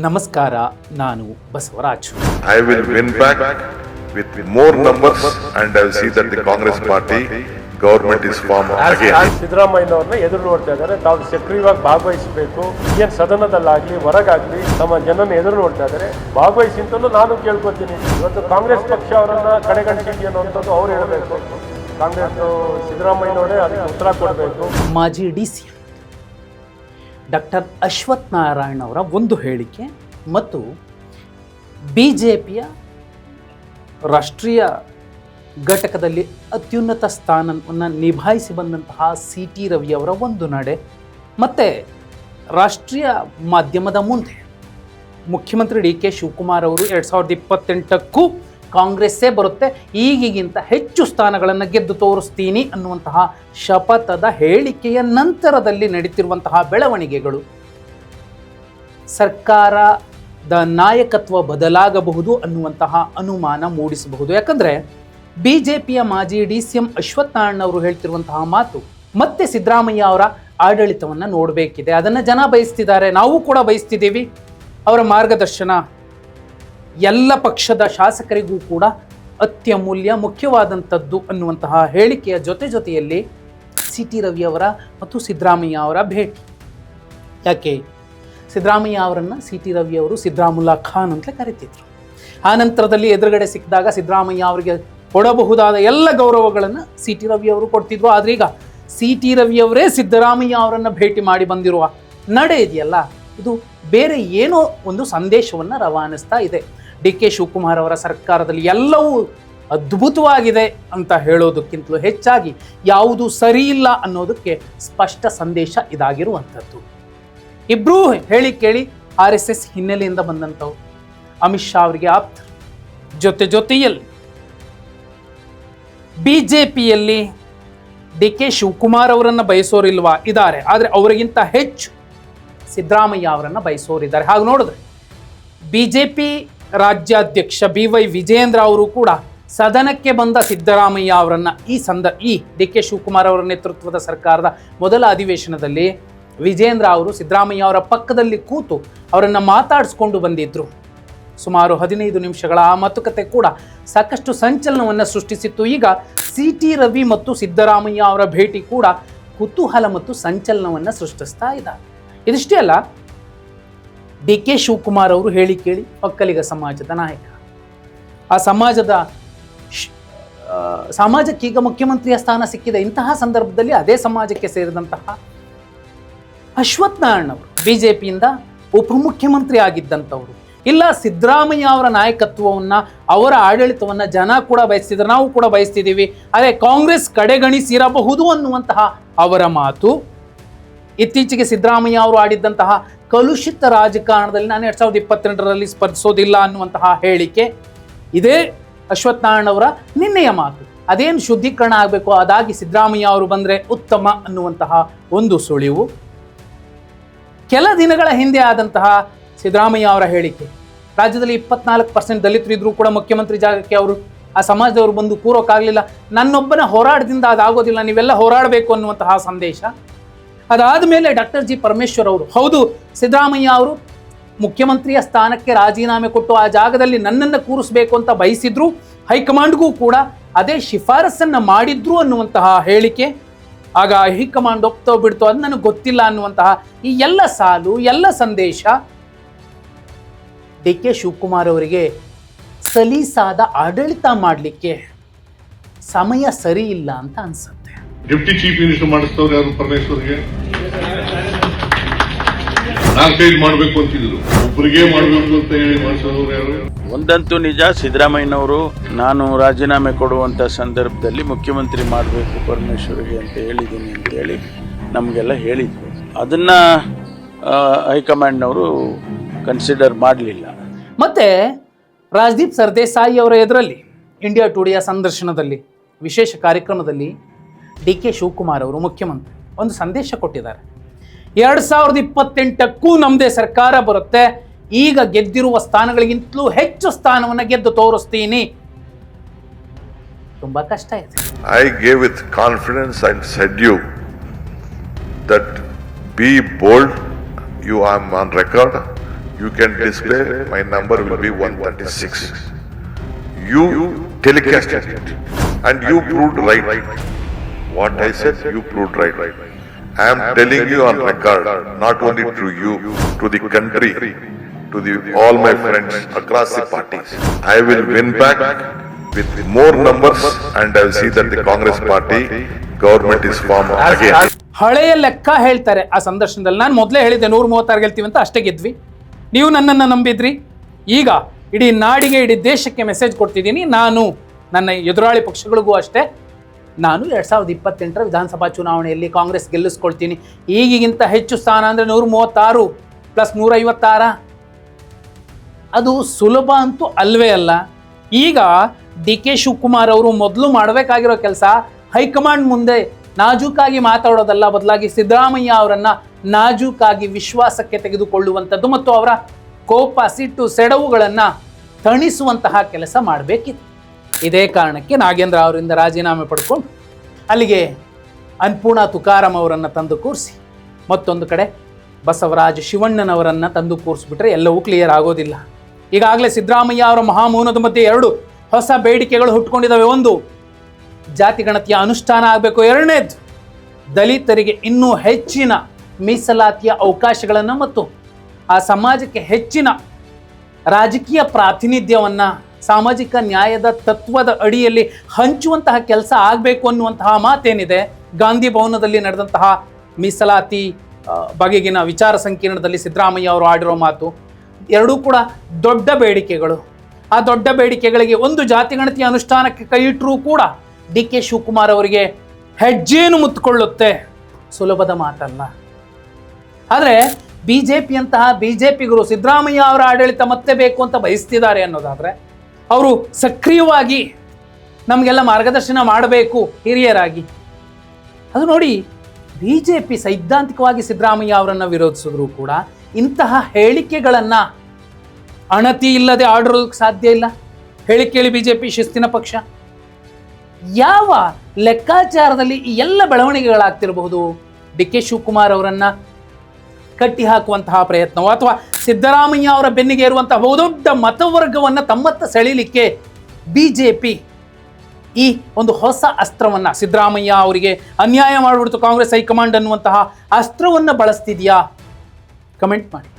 ನಮಸ್ಕಾರ, ನಾನು Basavaraj. I will win back with more numbers and I will see that the Congress party government is formed again. ಸಿದ್ದರಾಮಯ್ಯನವ್ರನ್ನ ಎದುರು ನೋಡ್ತಾ ಇದ್ದಾರೆ. ತಾವು ಸಕ್ರಿಯವಾಗಿ ಭಾಗವಹಿಸಬೇಕು. ಏನ್ ಸದನದಲ್ಲಾಗ್ಲಿ ಹೊರಗಾಗ್ಲಿ ತಮ್ಮ ಜನನ ಎದುರು ನೋಡ್ತಾ ಇದ್ದಾರೆ. ಭಾಗವಹಿಸಿ ಅಂತಲೂ ನಾನು ಕೇಳ್ಕೊತೀನಿ. ಇವತ್ತು ಕಾಂಗ್ರೆಸ್ ಪಕ್ಷ ಅವರನ್ನ ಕಡೆಗಣಿಸಿದ್ವಿ ಅನ್ನುವಂಥದ್ದು ಅವ್ರು ಹೇಳಬೇಕು. ಕಾಂಗ್ರೆಸ್ ಸಿದ್ದರಾಮಯ್ಯನವರೇ ಅದಕ್ಕೆ ಉತ್ತರ ಕೊಡಬೇಕು. ಮಾಜಿ ಡಿ.ಸಿ. ಡಾಕ್ಟರ್ ಅಶ್ವಥ್ ನಾರಾಯಣ್ ಅವರ ಒಂದು ಹೇಳಿಕೆ ಮತ್ತು ಬಿಜೆಪಿಯ ರಾಷ್ಟ್ರೀಯ ಘಟಕದಲ್ಲಿ ಅತ್ಯುನ್ನತ ಸ್ಥಾನವನ್ನು ನಿಭಾಯಿಸಿ ಬಂದಂತಹ ಸಿ.ಟಿ. ರವಿ ಅವರ ಒಂದು ನಡೆ ಮತ್ತು ರಾಷ್ಟ್ರೀಯ ಮಾಧ್ಯಮದ ಮುಂದೆ ಮುಖ್ಯಮಂತ್ರಿ ಡಿ.ಕೆ. ಶಿವಕುಮಾರ್ ಅವರು 2028ಕ್ಕೂ ಕಾಂಗ್ರೆಸ್ಸೇ ಬರುತ್ತೆ, ಈಗಿಗಿಂತ ಹೆಚ್ಚು ಸ್ಥಾನಗಳನ್ನು ಗೆದ್ದು ತೋರಿಸ್ತೀನಿ ಅನ್ನುವಂತಹ ಶಪಥದ ಹೇಳಿಕೆಯ ನಂತರದಲ್ಲಿ ನಡೀತಿರುವಂತಹ ಬೆಳವಣಿಗೆಗಳು ಸರ್ಕಾರದ ನಾಯಕತ್ವ ಬದಲಾಗಬಹುದು ಅನ್ನುವಂತಹ ಅನುಮಾನ ಮೂಡಿಸಬಹುದು. ಯಾಕಂದರೆ ಬಿಜೆಪಿಯ ಮಾಜಿ ಡಿ.ಸಿ.ಎಂ. ಅಶ್ವಥ್ ನಾರಾಯಣ್ ಅವರು ಹೇಳ್ತಿರುವಂತಹ ಮಾತು ಮತ್ತೆ ಸಿದ್ದರಾಮಯ್ಯ ಅವರ ಆಡಳಿತವನ್ನು ನೋಡಬೇಕಿದೆ, ಅದನ್ನು ಜನ ಬಯಸ್ತಿದ್ದಾರೆ, ನಾವು ಕೂಡ ಬಯಸ್ತಿದ್ದೀವಿ. ಅವರ ಮಾರ್ಗದರ್ಶನ ಎಲ್ಲ ಪಕ್ಷದ ಶಾಸಕರಿಗೂ ಕೂಡ ಅತ್ಯಮೂಲ್ಯ ಮುಖ್ಯವಾದಂಥದ್ದು ಅನ್ನುವಂತಹ ಹೇಳಿಕೆಯ ಜೊತೆಯಲ್ಲಿ ಸಿ.ಟಿ. ರವಿ ಅವರ ಮತ್ತು ಸಿದ್ದರಾಮಯ್ಯ ಅವರ ಭೇಟಿ. ಯಾಕೆ ಸಿದ್ದರಾಮಯ್ಯ ಅವರನ್ನು ಸಿ.ಟಿ. ರವಿ ಅವರು ಸಿದ್ದರಾಮುಲ್ಲಾ ಖಾನ್ ಅಂತಲೇ ಕರೀತಿದ್ರು. ಆ ನಂತರದಲ್ಲಿ ಎದುರುಗಡೆ ಸಿಕ್ಕಿದಾಗ ಸಿದ್ದರಾಮಯ್ಯ ಅವರಿಗೆ ಕೊಡಬಹುದಾದ ಎಲ್ಲ ಗೌರವಗಳನ್ನು ಸಿ.ಟಿ. ರವಿ ಅವರು ಕೊಡ್ತಿದ್ರು. ಆದರೆ ಈಗ ಸಿ.ಟಿ. ರವಿ ಅವರೇ ಸಿದ್ದರಾಮಯ್ಯ ಅವರನ್ನು ಭೇಟಿ ಮಾಡಿ ಬಂದಿರುವ ನಡೆ ಇದೆಯಲ್ಲ, ಇದು ಬೇರೆ ಏನೋ ಒಂದು ಸಂದೇಶವನ್ನು ರವಾನಿಸ್ತಾ ಇದೆ. ಡಿ.ಕೆ. ಶಿವಕುಮಾರ್ ಅವರ ಸರ್ಕಾರದಲ್ಲಿ ಎಲ್ಲವೂ ಅದ್ಭುತವಾಗಿದೆ ಅಂತ ಹೇಳೋದಕ್ಕಿಂತಲೂ ಹೆಚ್ಚಾಗಿ ಯಾವುದು ಸರಿ ಇಲ್ಲ ಅನ್ನೋದಕ್ಕೆ ಸ್ಪಷ್ಟ ಸಂದೇಶ ಇದಾಗಿರುವಂಥದ್ದು. ಇಬ್ಬರೂ ಹೇಳಿ ಕೇಳಿ RSS ಹಿನ್ನೆಲೆಯಿಂದ ಬಂದಂಥವು. ಅಮಿತ್ ಶಾ ಅವರಿಗೆ ಆಪ್ತರು. ಜೊತೆಯಲ್ಲಿ ಬಿಜೆಪಿಯಲ್ಲಿ ಡಿ.ಕೆ. ಶಿವಕುಮಾರ್ ಅವರನ್ನು ಬಯಸೋರಿಲ್ವಾ? ಇದ್ದಾರೆ, ಆದರೆ ಅವರಿಗಿಂತ ಹೆಚ್ಚು ಸಿದ್ದರಾಮಯ್ಯ ಅವರನ್ನು ಬಯಸೋರಿದ್ದಾರೆ. ಹಾಗೆ ನೋಡಿದ್ರೆ ಬಿಜೆಪಿ ರಾಜ್ಯಾಧ್ಯಕ್ಷ BY ವಿಜೇಂದ್ರ ಅವರು ಕೂಡ ಸದನಕ್ಕೆ ಬಂದ ಸಿದ್ದರಾಮಯ್ಯ ಅವರನ್ನು ಈ ಡಿ.ಕೆ. ಶಿವಕುಮಾರ್ ಅವರ ನೇತೃತ್ವದ ಸರ್ಕಾರದ ಮೊದಲ ಅಧಿವೇಶನದಲ್ಲಿ ವಿಜೇಂದ್ರ ಅವರು ಸಿದ್ದರಾಮಯ್ಯ ಅವರ ಪಕ್ಕದಲ್ಲಿ ಕೂತು ಅವರನ್ನು ಮಾತಾಡಿಸ್ಕೊಂಡು ಬಂದಿದ್ದರು. ಸುಮಾರು 15 ನಿಮಿಷಗಳ ಆ ಮಾತುಕತೆ ಕೂಡ ಸಾಕಷ್ಟು ಸಂಚಲನವನ್ನು ಸೃಷ್ಟಿಸಿತ್ತು. ಈಗ ಸಿ.ಟಿ. ರವಿ ಮತ್ತು ಸಿದ್ದರಾಮಯ್ಯ ಅವರ ಭೇಟಿ ಕೂಡ ಕುತೂಹಲ ಮತ್ತು ಸಂಚಲನವನ್ನು ಸೃಷ್ಟಿಸ್ತಾ ಇದ್ದಾರೆ. ಇದಿಷ್ಟೇ ಅಲ್ಲ, ಡಿ.ಕೆ. ಶಿವಕುಮಾರ್ ಅವರು ಹೇಳಿ ಕೇಳಿ ಒಕ್ಕಲಿಗ ಸಮಾಜದ ನಾಯಕ. ಆ ಸಮಾಜಕ್ಕೆ ಈಗ ಮುಖ್ಯಮಂತ್ರಿಯ ಸ್ಥಾನ ಸಿಕ್ಕಿದೆ. ಇಂತಹ ಸಂದರ್ಭದಲ್ಲಿ ಅದೇ ಸಮಾಜಕ್ಕೆ ಸೇರಿದಂತಹ ಅಶ್ವಥ್ ನಾರಾಯಣ್ ಅವರು ಬಿಜೆಪಿಯಿಂದ ಉಪಮುಖ್ಯಮಂತ್ರಿ ಆಗಿದ್ದಂಥವರು, ಇಲ್ಲ ಸಿದ್ದರಾಮಯ್ಯ ಅವರ ನಾಯಕತ್ವವನ್ನು ಅವರ ಆಡಳಿತವನ್ನು ಜನ ಕೂಡ ಬಯಸ್ತಿದ್ದಾರೆ, ನಾವು ಕೂಡ ಬಯಸ್ತಿದ್ದೀವಿ, ಆದರೆ ಕಾಂಗ್ರೆಸ್ ಕಡೆಗಣಿಸಿರಬಹುದು ಅನ್ನುವಂತಹ ಅವರ ಮಾತು. ಇತ್ತೀಚೆಗೆ ಸಿದ್ದರಾಮಯ್ಯ ಅವರು ಆಡಿದ್ದಂತಹ ಕಲುಷಿತ ರಾಜಕಾರಣದಲ್ಲಿ ನಾನು 2022ರಲ್ಲಿ ಸ್ಪರ್ಧಿಸೋದಿಲ್ಲ ಅನ್ನುವಂತಹ ಹೇಳಿಕೆ, ಇದೇ ಅಶ್ವಥ್ ನಾರಾಯಣ್ ಅವರ ನಿನ್ನೆಯ ಮಾತು. ಅದೇನು ಶುದ್ಧೀಕರಣ ಆಗಬೇಕು, ಅದಾಗಿ ಸಿದ್ದರಾಮಯ್ಯ ಅವರು ಬಂದರೆ ಉತ್ತಮ ಅನ್ನುವಂತಹ ಒಂದು ಸುಳಿವು. ಕೆಲ ದಿನಗಳ ಹಿಂದೆ ಆದಂತಹ ಸಿದ್ದರಾಮಯ್ಯ ಅವರ ಹೇಳಿಕೆ, ರಾಜ್ಯದಲ್ಲಿ 24% ದಲಿತರು ಇದ್ರೂ ಕೂಡ ಮುಖ್ಯಮಂತ್ರಿ ಜಾಗಕ್ಕೆ ಅವರು ಆ ಸಮಾಜದವರು ಬಂದು ಕೂರೋಕ್ಕಾಗಲಿಲ್ಲ, ನನ್ನೊಬ್ಬನ ಹೋರಾಟದಿಂದ ಅದಾಗೋದಿಲ್ಲ, ನೀವೆಲ್ಲ ಹೋರಾಡಬೇಕು ಅನ್ನುವಂತಹ ಸಂದೇಶ. ಅದಾದ ಮೇಲೆ ಡಾಕ್ಟರ್ ಜಿ ಪರಮೇಶ್ವರ್ ಅವರು, ಹೌದು ಸಿದ್ದರಾಮಯ್ಯ ಅವರು ಮುಖ್ಯಮಂತ್ರಿಯ ಸ್ಥಾನಕ್ಕೆ ರಾಜೀನಾಮೆ ಕೊಟ್ಟು ಆ ಜಾಗದಲ್ಲಿ ನನ್ನನ್ನು ಕೂರಿಸಬೇಕು ಅಂತ ಬಯಸಿದ್ರು, ಹೈಕಮಾಂಡ್ಗೂ ಕೂಡ ಅದೇ ಶಿಫಾರಸನ್ನು ಮಾಡಿದ್ರು ಅನ್ನುವಂತಹ ಹೇಳಿಕೆ. ಆಗ ಹೈಕಮಾಂಡ್ ಒಪ್ತೋ ಬಿಡ್ತೋ ಅದು ನನಗೆ ಗೊತ್ತಿಲ್ಲ ಅನ್ನುವಂತಹ ಈ ಎಲ್ಲ ಸಾಲು, ಎಲ್ಲ ಸಂದೇಶ ಡಿ.ಕೆ. ಶಿವಕುಮಾರ್ ಅವರಿಗೆ ಸಲೀಸಾದ ಆಡಳಿತ ಮಾಡಲಿಕ್ಕೆ ಸಮಯ ಸರಿ ಇಲ್ಲ ಅಂತ ಅನ್ಸುತ್ತೆ. ಡೆಪ್ಟಿ ಚೀಫ್ ಮಿನಿಸ್ಟರ್ ಮಾಡಿಸ್ತವ್ರು ಯಾರು? ಪರಮೇಶ್ವರ್ಗೆ 4-5 ಮಾಡಬೇಕು ಅಂತಿದ್ರು, ಒಬ್ಬರಿಗೆ ಮಾಡಬೇಕು ಅಂತ ಹೇಳಿ ಮಾಡಿಸೋರು ಯಾರು? ಒಂದಂತೂ ನಿಜ, ಸಿದ್ದರಾಮಯ್ಯನವರು ನಾನು ರಾಜೀನಾಮೆ ಕೊಡುವಂಥ ಸಂದರ್ಭದಲ್ಲಿ ಮುಖ್ಯಮಂತ್ರಿ ಮಾಡಬೇಕು ಪರಮೇಶ್ವರ್ಗೆ ಅಂತ ಹೇಳಿದ್ದೀನಿ ಅಂತೇಳಿ ನಮಗೆಲ್ಲ ಹೇಳಿದ್ರು. ಅದನ್ನು ಹೈಕಮಾಂಡ್ನವರು ಕನ್ಸಿಡರ್ ಮಾಡಲಿಲ್ಲ. ಮತ್ತು ರಾಜದೀಪ್ ಸರ್ದೇಸಾಯಿ ಅವರ ಎದುರಲ್ಲಿ ಇಂಡಿಯಾ ಟುಡೆಯ ಸಂದರ್ಶನದಲ್ಲಿ ವಿಶೇಷ ಕಾರ್ಯಕ್ರಮದಲ್ಲಿ ಡಿ.ಕೆ. ಶಿವಕುಮಾರ್ ಅವರು ಮುಖ್ಯಮಂತ್ರಿ ಒಂದು ಸಂದೇಶ ಕೊಟ್ಟಿದ್ದಾರೆ. 2028ಕ್ಕೂ ನಮ್ಮದೇ ಸರ್ಕಾರ ಬರುತ್ತೆ, ಈಗ ಗೆದ್ದಿರುವ ಸ್ಥಾನಗಳಿಗಿಂತಲೂ ಹೆಚ್ಚು ಸ್ಥಾನವನ್ನು ಗೆದ್ದು ತೋರಿಸ್ತೀನಿ. ತುಂಬಾ ಕಷ್ಟ ಇದೆ. I gave with confidence and said you that be bold, you are on record, you can display my number will be 136. You telecasted it and you proved right. What I said, you proved right. I am telling you on record, not only to you, to the country, to all my friends across the parties. I will win back with more numbers and I will see that the Congress party government is formed again. ಹಳೆಯ ಲೆಕ್ಕ ಹೇಳ್ತಾರೆ ಆ ಸಂದರ್ಶನದಲ್ಲಿ. ನಾನು ಮೊದಲೇ ಹೇಳಿದ್ದೆ 136 ಗೆಲ್ತೀವಿ ಅಂತ, ಅಷ್ಟೇ ಗೆದ್ವಿ. ನೀವು ನನ್ನನ್ನು ನಂಬಿದ್ರಿ. ಈಗ ಇಡೀ ನಾಡಿಗೆ, ಇಡೀ ದೇಶಕ್ಕೆ ಮೆಸೇಜ್ ಕೊಡ್ತಿದ್ದೀನಿ. ನಾನು ನನ್ನ ಎದುರಾಳಿ ಪಕ್ಷಗಳಿಗೂ ಅಷ್ಟೇ, ನಾನು 2028 ವಿಧಾನಸಭಾ ಚುನಾವಣೆಯಲ್ಲಿ ಕಾಂಗ್ರೆಸ್ ಗೆಲ್ಲಿಸ್ಕೊಳ್ತೀನಿ. ಈಗಿಗಿಂತ ಹೆಚ್ಚು ಸ್ಥಾನ ಅಂದರೆ 136 + 156, ಅದು ಸುಲಭ ಅಂತೂ ಅಲ್ವೇ ಅಲ್ಲ. ಈಗ DK ಶಿವಕುಮಾರ್ ಅವರು ಮೊದಲು ಮಾಡಬೇಕಾಗಿರೋ ಕೆಲಸ ಹೈಕಮಾಂಡ್ ಮುಂದೆ ನಾಜೂಕಾಗಿ ಮಾತಾಡೋದಲ್ಲ, ಬದಲಾಗಿ ಸಿದ್ದರಾಮಯ್ಯ ಅವರನ್ನು ನಾಜೂಕಾಗಿ ವಿಶ್ವಾಸಕ್ಕೆ ತೆಗೆದುಕೊಳ್ಳುವಂಥದ್ದು ಮತ್ತು ಅವರ ಕೋಪ, ಸಿಟ್ಟು, ಸೆಡವುಗಳನ್ನು ತಣಿಸುವಂತಹ ಕೆಲಸ ಮಾಡಬೇಕಿತ್ತು. ಇದೇ ಕಾರಣಕ್ಕೆ ನಾಗೇಂದ್ರ ಅವರಿಂದ ರಾಜೀನಾಮೆ ಪಡ್ಕೊಂಡು ಅಲ್ಲಿಗೆ ಅನ್ನಪೂರ್ಣ ತುಕಾರಾಮ್ ಅವರನ್ನು ತಂದು ಕೂರಿಸಿ, ಮತ್ತೊಂದು ಕಡೆ ಬಸವರಾಜ ಶಿವಣ್ಣನವರನ್ನು ತಂದು ಕೂರಿಸ್ಬಿಟ್ರೆ ಎಲ್ಲವೂ ಕ್ಲಿಯರ್ ಆಗೋದಿಲ್ಲ. ಈಗಾಗಲೇ ಸಿದ್ದರಾಮಯ್ಯ ಅವರ ಮಹಾಮೌನದ ಮಧ್ಯೆ 2 ಹೊಸ ಬೇಡಿಕೆಗಳು ಹುಟ್ಕೊಂಡಿದ್ದಾವೆ. ಒಂದು, ಜಾತಿ ಗಣತಿಯ ಅನುಷ್ಠಾನ ಆಗಬೇಕು. 2ನೇದು, ದಲಿತರಿಗೆ ಇನ್ನೂ ಹೆಚ್ಚಿನ ಮೀಸಲಾತಿಯ ಅವಕಾಶಗಳನ್ನು ಮತ್ತು ಆ ಸಮಾಜಕ್ಕೆ ಹೆಚ್ಚಿನ ರಾಜಕೀಯ ಪ್ರಾತಿನಿಧ್ಯವನ್ನು ಸಾಮಾಜಿಕ ನ್ಯಾಯದ ತತ್ವದ ಅಡಿಯಲ್ಲಿ ಹಂಚುವಂತಹ ಕೆಲಸ ಆಗಬೇಕು ಅನ್ನುವಂತಹ ಮಾತೇನಿದೆ. ಗಾಂಧಿ ಭವನದಲ್ಲಿ ನಡೆದಂತಹ ಮೀಸಲಾತಿ ಬಗೆಗಿನ ವಿಚಾರ ಸಂಕಿರಣದಲ್ಲಿ ಸಿದ್ದರಾಮಯ್ಯ ಅವರು ಆಡಿರೋ ಮಾತು, ಎರಡೂ ಕೂಡ ದೊಡ್ಡ ಬೇಡಿಕೆಗಳು. ಆ ದೊಡ್ಡ ಬೇಡಿಕೆಗಳಿಗೆ ಒಂದು ಜಾತಿ ಗಣತಿಯ ಅನುಷ್ಠಾನಕ್ಕೆ ಕೈ ಇಟ್ಟರೂ ಕೂಡ DK ಶಿವಕುಮಾರ್ ಅವರಿಗೆ ಹೆಜ್ಜೇನು ಮುತ್ತುಕೊಳ್ಳುತ್ತೆ, ಸುಲಭದ ಮಾತಲ್ಲ. ಆದರೆ BJPಯಂತಹ BJPಗರು ಸಿದ್ದರಾಮಯ್ಯ ಅವರ ಆಡಳಿತ ಮತ್ತೆ ಬೇಕು ಅಂತ ಬಯಸ್ತಿದ್ದಾರೆ ಅನ್ನೋದಾದರೆ ಅವರು ಸಕ್ರಿಯವಾಗಿ ನಮಗೆಲ್ಲ ಮಾರ್ಗದರ್ಶನ ಮಾಡಬೇಕು ಹಿರಿಯರಾಗಿ. ಅದು ನೋಡಿ, BJP ಸೈದ್ಧಾಂತಿಕವಾಗಿ ಸಿದ್ದರಾಮಯ್ಯ ಅವರನ್ನು ವಿರೋಧಿಸಿದ್ರು ಕೂಡ ಇಂತಹ ಹೇಳಿಕೆಗಳನ್ನು ಅಣತಿ ಇಲ್ಲದೆ ಆಡಿರೋದಕ್ಕೆ ಸಾಧ್ಯ ಇಲ್ಲ. ಹೇಳಿ ಕೇಳಿ BJP ಶಿಸ್ತಿನ ಪಕ್ಷ. ಯಾವ ಲೆಕ್ಕಾಚಾರದಲ್ಲಿ ಈ ಎಲ್ಲ ಬೆಳವಣಿಗೆಗಳಾಗ್ತಿರಬಹುದು? DK ಶಿವಕುಮಾರ್ ಅವರನ್ನು ಕಟ್ಟಿ ಹಾಕುವಂತಹ ಪ್ರಯತ್ನವೋ ಅಥವಾ ಸಿದ್ದರಾಮಯ್ಯ ಅವರ ಬೆನ್ನಿಗೆ ಇರುವಂತಹ ಬಹುದೊಡ್ಡ ಮತವರ್ಗವನ್ನು ತಮ್ಮತ್ತ ಸೆಳೀಲಿಕ್ಕೆ BJP ಈ ಒಂದು ಹೊಸ ಅಸ್ತ್ರವನ್ನು, ಸಿದ್ದರಾಮಯ್ಯ ಅವರಿಗೆ ಅನ್ಯಾಯ ಮಾಡಿಬಿಡ್ತು ಕಾಂಗ್ರೆಸ್ ಹೈಕಮಾಂಡ್ ಅನ್ನುವಂತಹ ಅಸ್ತ್ರವನ್ನು ಬಳಸ್ತಿದೆಯಾ? ಕಮೆಂಟ್ ಮಾಡಿ.